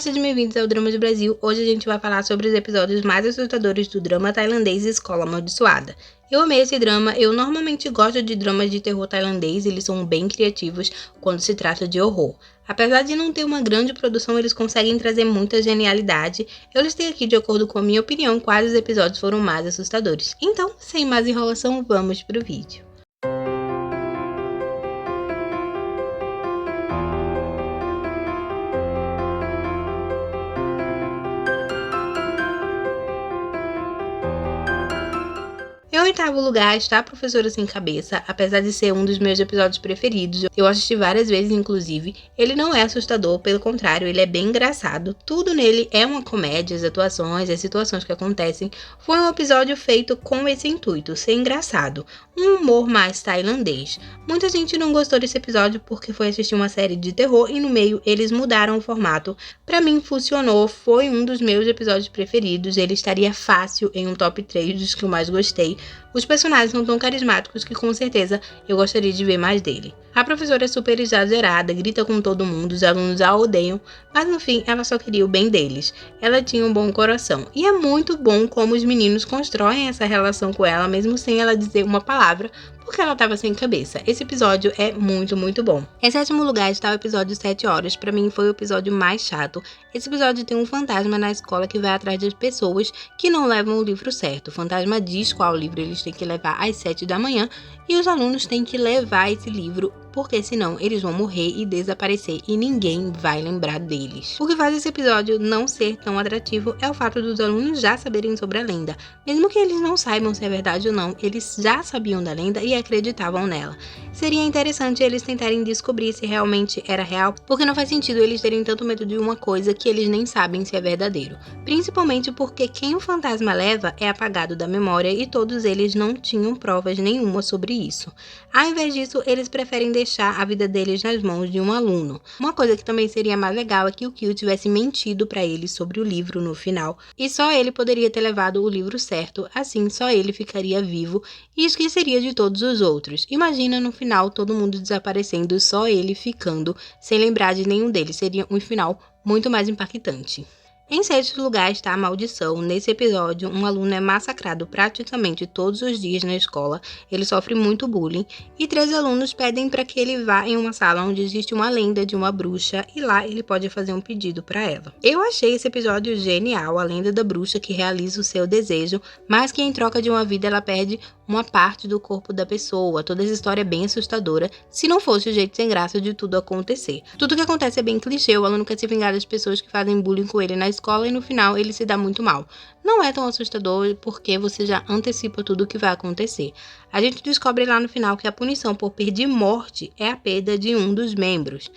sejam bem-vindos ao Dramas do Brasil. Hoje a gente vai falar sobre os episódios mais assustadores do drama tailandês Escola Amaldiçoada. Eu amei esse drama, eu normalmente gosto de dramas de terror tailandês, eles são bem criativos quando se trata de horror. Apesar de não ter uma grande produção, eles conseguem trazer muita genialidade. Eu listei aqui, de acordo com a minha opinião, quais os episódios foram mais assustadores. Então, sem mais enrolação, vamos pro vídeo. Em oitavo lugar está a Professora Sem Cabeça, apesar de ser um dos meus episódios preferidos, eu assisti várias vezes inclusive, ele não é assustador, pelo contrário, ele é bem engraçado, tudo nele é uma comédia, as atuações, as situações que acontecem, foi um episódio feito com esse intuito, ser engraçado, um humor mais tailandês. Muita gente não gostou desse episódio porque foi assistir uma série de terror e no meio eles mudaram o formato, pra mim funcionou, foi um dos meus episódios preferidos, ele estaria fácil em um top 3 dos que eu mais gostei. Os personagens são tão carismáticos que com certeza eu gostaria de ver mais dele. A professora é super exagerada, grita com todo mundo, os alunos a odeiam, mas no fim ela só queria o bem deles. Ela tinha um bom coração. E é muito bom como os meninos constroem essa relação com ela, mesmo sem ela dizer uma palavra, porque ela estava sem cabeça. Esse episódio é muito bom. Em sétimo lugar está o episódio 7 horas, pra mim foi o episódio mais chato. Esse episódio tem um fantasma na escola que vai atrás das pessoas que não levam o livro certo. O fantasma diz qual livro eles têm que levar às 7 da manhã e os alunos têm que levar esse livro, porque senão eles vão morrer e desaparecer e ninguém vai lembrar deles. O que faz esse episódio não ser tão atrativo é o fato dos alunos já saberem sobre a lenda. Mesmo que eles não saibam se é verdade ou não, eles já sabiam da lenda e acreditavam nela. Seria interessante eles tentarem descobrir se realmente era real, porque não faz sentido eles terem tanto medo de uma coisa que eles nem sabem se é verdadeiro. Principalmente porque quem o fantasma leva é apagado da memória e todos eles não tinham provas nenhuma sobre isso. Ao invés disso, eles preferem deixar a vida deles nas mãos de um aluno. Uma coisa que também seria mais legal é que o Kyo tivesse mentido para eles sobre o livro no final, e só ele poderia ter levado o livro certo, assim só ele ficaria vivo e esqueceria de todos os outros. Imagina no final todo mundo desaparecendo, só ele ficando sem lembrar de nenhum deles, seria um final muito mais impactante. Em sexto lugar está a maldição. Nesse episódio, um aluno é massacrado praticamente todos os dias na escola, ele sofre muito bullying, e 3 alunos pedem para que ele vá em uma sala onde existe uma lenda de uma bruxa, e lá ele pode fazer um pedido para ela. Eu achei esse episódio genial, a lenda da bruxa que realiza o seu desejo, mas que em troca de uma vida ela perde uma parte do corpo da pessoa. Toda essa história é bem assustadora, se não fosse o jeito sem graça de tudo acontecer. Tudo que acontece é bem clichê, o aluno quer se vingar das pessoas que fazem bullying com ele na escola e no final ele se dá muito mal. Não é tão assustador porque você já antecipa tudo o que vai acontecer. A gente descobre lá no final que a punição por pedir morte é a perda de um dos membros.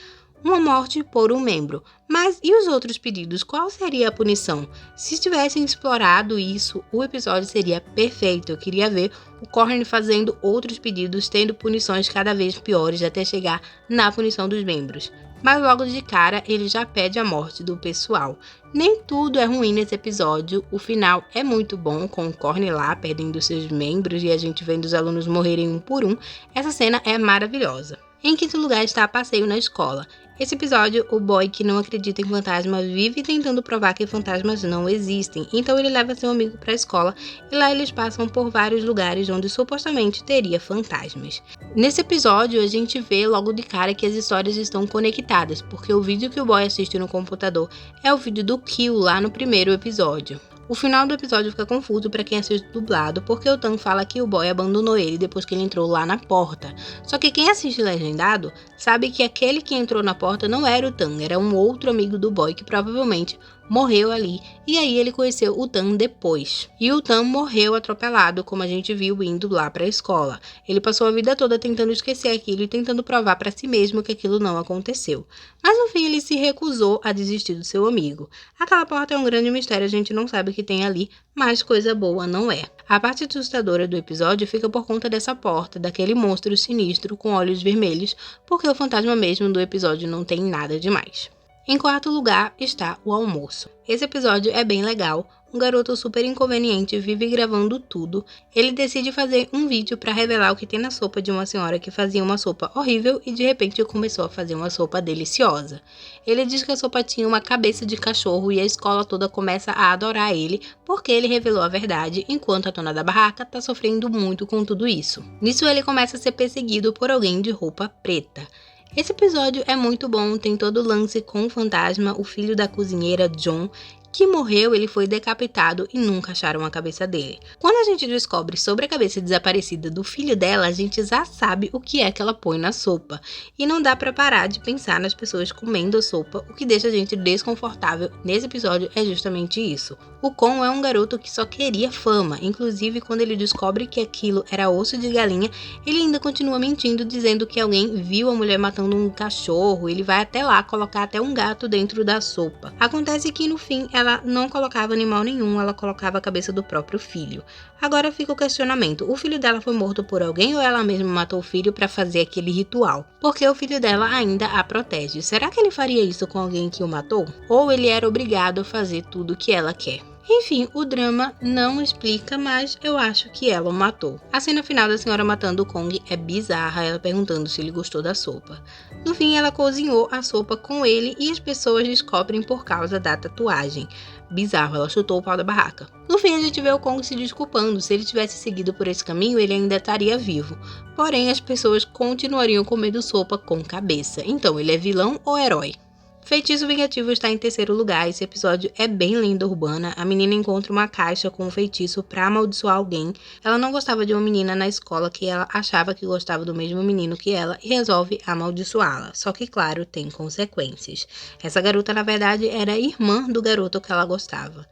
Uma morte por um membro. Mas e os outros pedidos? Qual seria a punição? Se tivessem explorado isso, o episódio seria perfeito. Eu queria ver o Corrin fazendo outros pedidos, tendo punições cada vez piores até chegar na punição dos membros. Mas logo de cara ele já pede a morte do pessoal. Nem tudo é ruim nesse episódio, o final é muito bom, com o Corrin lá perdendo seus membros e a gente vendo os alunos morrerem um por um. Essa cena é maravilhosa. Em quinto lugar está Passeio na Escola. Esse episódio, o boy que não acredita em fantasmas vive tentando provar que fantasmas não existem, então ele leva seu amigo para a escola e lá eles passam por vários lugares onde supostamente teria fantasmas. Nesse episódio a gente vê logo de cara que as histórias estão conectadas, porque o vídeo que o boy assiste no computador é o vídeo do Kyo lá no primeiro episódio. O final do episódio fica confuso para quem assiste dublado, porque o Tan fala que o boy abandonou ele depois que ele entrou lá na porta. Só que quem assiste legendado sabe que aquele que entrou na porta não era o Tan, era um outro amigo do boy que provavelmente morreu ali, e aí ele conheceu o Tan depois. E o Tan morreu atropelado, como a gente viu indo lá para a escola. Ele passou a vida toda tentando esquecer aquilo e tentando provar para si mesmo que aquilo não aconteceu. Mas no fim ele se recusou a desistir do seu amigo. Aquela porta é um grande mistério, a gente não sabe o que tem ali, mas coisa boa não é. A parte assustadora do episódio fica por conta dessa porta, daquele monstro sinistro com olhos vermelhos, porque o fantasma mesmo do episódio não tem nada demais. Em quarto lugar está o almoço. Esse episódio é bem legal, um garoto super inconveniente, vive gravando tudo. Ele decide fazer um vídeo para revelar o que tem na sopa de uma senhora que fazia uma sopa horrível e de repente começou a fazer uma sopa deliciosa. Ele diz que a sopa tinha uma cabeça de cachorro e a escola toda começa a adorar ele porque ele revelou a verdade, enquanto a dona da barraca tá sofrendo muito com tudo isso. Nisso ele começa a ser perseguido por alguém de roupa preta. Esse episódio é muito bom, tem todo o lance com o fantasma, o filho da cozinheira John, que morreu, ele foi decapitado e nunca acharam a cabeça dele. Quando a gente descobre sobre a cabeça desaparecida do filho dela, a gente já sabe o que é que ela põe na sopa. E não dá pra parar de pensar nas pessoas comendo a sopa, o que deixa a gente desconfortável nesse episódio é justamente isso. O Con é um garoto que só queria fama, inclusive quando ele descobre que aquilo era osso de galinha, ele ainda continua mentindo, dizendo que alguém viu a mulher matando um cachorro, ele vai até lá colocar até um gato dentro da sopa. Acontece que no fim ela não colocava animal nenhum, ela colocava a cabeça do próprio filho. Agora fica o questionamento, o filho dela foi morto por alguém ou ela mesma matou o filho para fazer aquele ritual? Porque o filho dela ainda a protege. Será que ele faria isso com alguém que o matou? Ou ele era obrigado a fazer tudo o que ela quer? Enfim, o drama não explica, mas eu acho que ela o matou. A cena final da senhora matando o Kong é bizarra, ela perguntando se ele gostou da sopa. No fim, ela cozinhou a sopa com ele e as pessoas descobrem por causa da tatuagem. Bizarro, ela chutou o pau da barraca. No fim, a gente vê o Kong se desculpando. Se ele tivesse seguido por esse caminho, ele ainda estaria vivo. Porém, as pessoas continuariam comendo sopa com cabeça. Então, ele é vilão ou herói? Feitiço Vingativo está em terceiro lugar. Esse episódio é bem lenda urbana. A menina encontra uma caixa com um feitiço para amaldiçoar alguém. Ela não gostava de uma menina na escola que ela achava que gostava do mesmo menino que ela e resolve amaldiçoá-la. Só que, claro, tem consequências. Essa garota, na verdade, era irmã do garoto que ela gostava.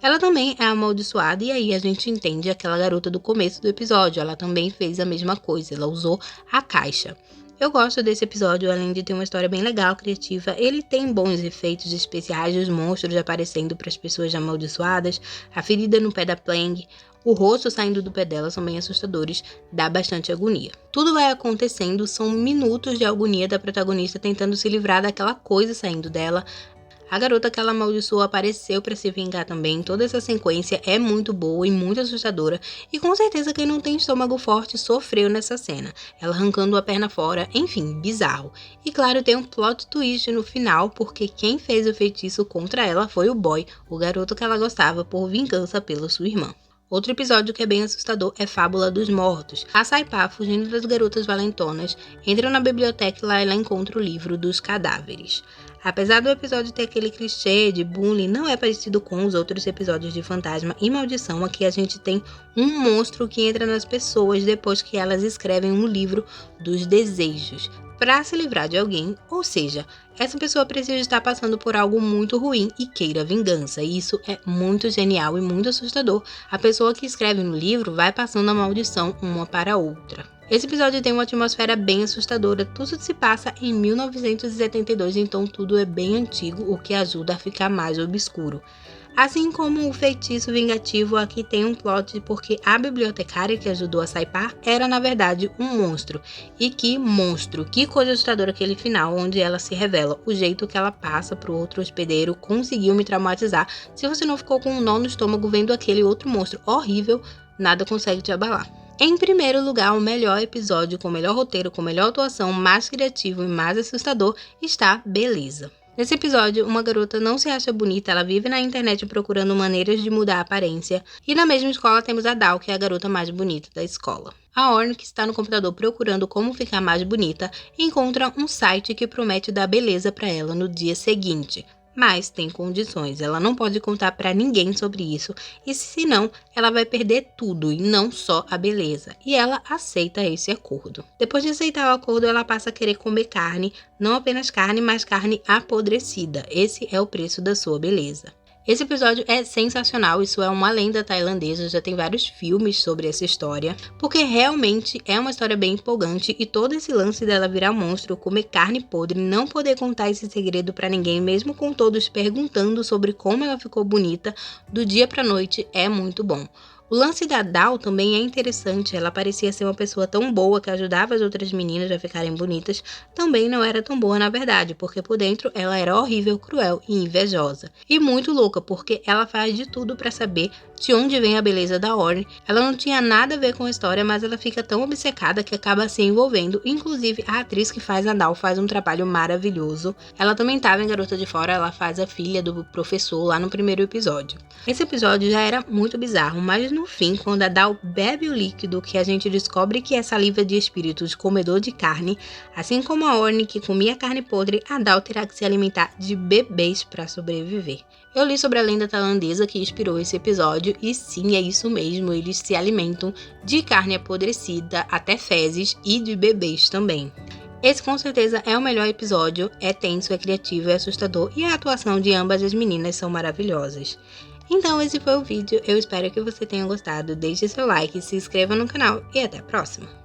Ela também é amaldiçoada e aí a gente entende aquela garota do começo do episódio. Ela também fez a mesma coisa, ela usou a caixa. Eu gosto desse episódio, além de ter uma história bem legal, criativa, ele tem bons efeitos especiais dos monstros aparecendo para as pessoas amaldiçoadas, a ferida no pé da Plang, o rosto saindo do pé dela são bem assustadores, dá bastante agonia. Tudo vai acontecendo, são minutos de agonia da protagonista tentando se livrar daquela coisa saindo dela. A garota que ela amaldiçoou apareceu para se vingar também. Toda essa sequência é muito boa e muito assustadora. E com certeza quem não tem estômago forte sofreu nessa cena. Ela arrancando a perna fora, enfim, bizarro. E claro, tem um plot twist no final, porque quem fez o feitiço contra ela foi o boy, o garoto que ela gostava, por vingança pela sua irmã. Outro episódio que é bem assustador é Fábula dos Mortos. A Saipá, fugindo das garotas valentonas, entra na biblioteca e lá ela encontra o livro dos cadáveres. Apesar do episódio ter aquele clichê de bullying, não é parecido com os outros episódios de Fantasma e Maldição. Aqui a gente tem um monstro que entra nas pessoas depois que elas escrevem um livro dos desejos para se livrar de alguém, ou seja, essa pessoa precisa estar passando por algo muito ruim e queira vingança. E isso é muito genial e muito assustador. A pessoa que escreve no livro vai passando a maldição uma para a outra. Esse episódio tem uma atmosfera bem assustadora, tudo se passa em 1972, então tudo é bem antigo, o que ajuda a ficar mais obscuro. Assim como o Feitiço Vingativo, aqui tem um plot porque a bibliotecária que ajudou a Saipá era na verdade um monstro. E que monstro, que coisa assustadora aquele final, onde ela se revela. O jeito que ela passa pro outro hospedeiro conseguiu me traumatizar. Se você não ficou com um nó no estômago vendo aquele outro monstro horrível, nada consegue te abalar. Em primeiro lugar, o melhor episódio, com o melhor roteiro, com a melhor atuação, mais criativo e mais assustador, está Beleza. Nesse episódio, uma garota não se acha bonita, ela vive na internet procurando maneiras de mudar a aparência. E na mesma escola temos a Dal, que é a garota mais bonita da escola. A Orne, que está no computador procurando como ficar mais bonita, encontra um site que promete dar beleza para ela no dia seguinte. Mas tem condições, ela não pode contar pra ninguém sobre isso, e senão ela vai perder tudo e não só a beleza. E ela aceita esse acordo. Depois de aceitar o acordo, ela passa a querer comer carne, não apenas carne, mas carne apodrecida. Esse é o preço da sua beleza. Esse episódio é sensacional, isso é uma lenda tailandesa, já tem vários filmes sobre essa história, porque realmente é uma história bem empolgante e todo esse lance dela virar monstro, comer carne podre, não poder contar esse segredo pra ninguém, mesmo com todos perguntando sobre como ela ficou bonita, do dia pra noite é muito bom. O lance da Dal também é interessante, ela parecia ser uma pessoa tão boa que ajudava as outras meninas a ficarem bonitas, também não era tão boa na verdade, porque por dentro ela era horrível, cruel e invejosa. E muito louca, porque ela faz de tudo pra saber de onde vem a beleza da Orne. Ela não tinha nada a ver com a história, mas ela fica tão obcecada que acaba se envolvendo. Inclusive, a atriz que faz a Dal faz um trabalho maravilhoso. Ela também estava em Garota de Fora, ela faz a filha do professor lá no primeiro episódio. Esse episódio já era muito bizarro, mas no fim, quando a Dal bebe o líquido que a gente descobre que é saliva de espírito de comedor de carne, assim como a Orne que comia carne podre, a Dal terá que se alimentar de bebês para sobreviver. Eu li sobre a lenda tailandesa que inspirou esse episódio e sim, é isso mesmo, eles se alimentam de carne apodrecida, até fezes e de bebês também. Esse com certeza é o melhor episódio, é tenso, é criativo, é assustador e a atuação de ambas as meninas são maravilhosas. Então esse foi o vídeo, eu espero que você tenha gostado, deixe seu like, se inscreva no canal e até a próxima!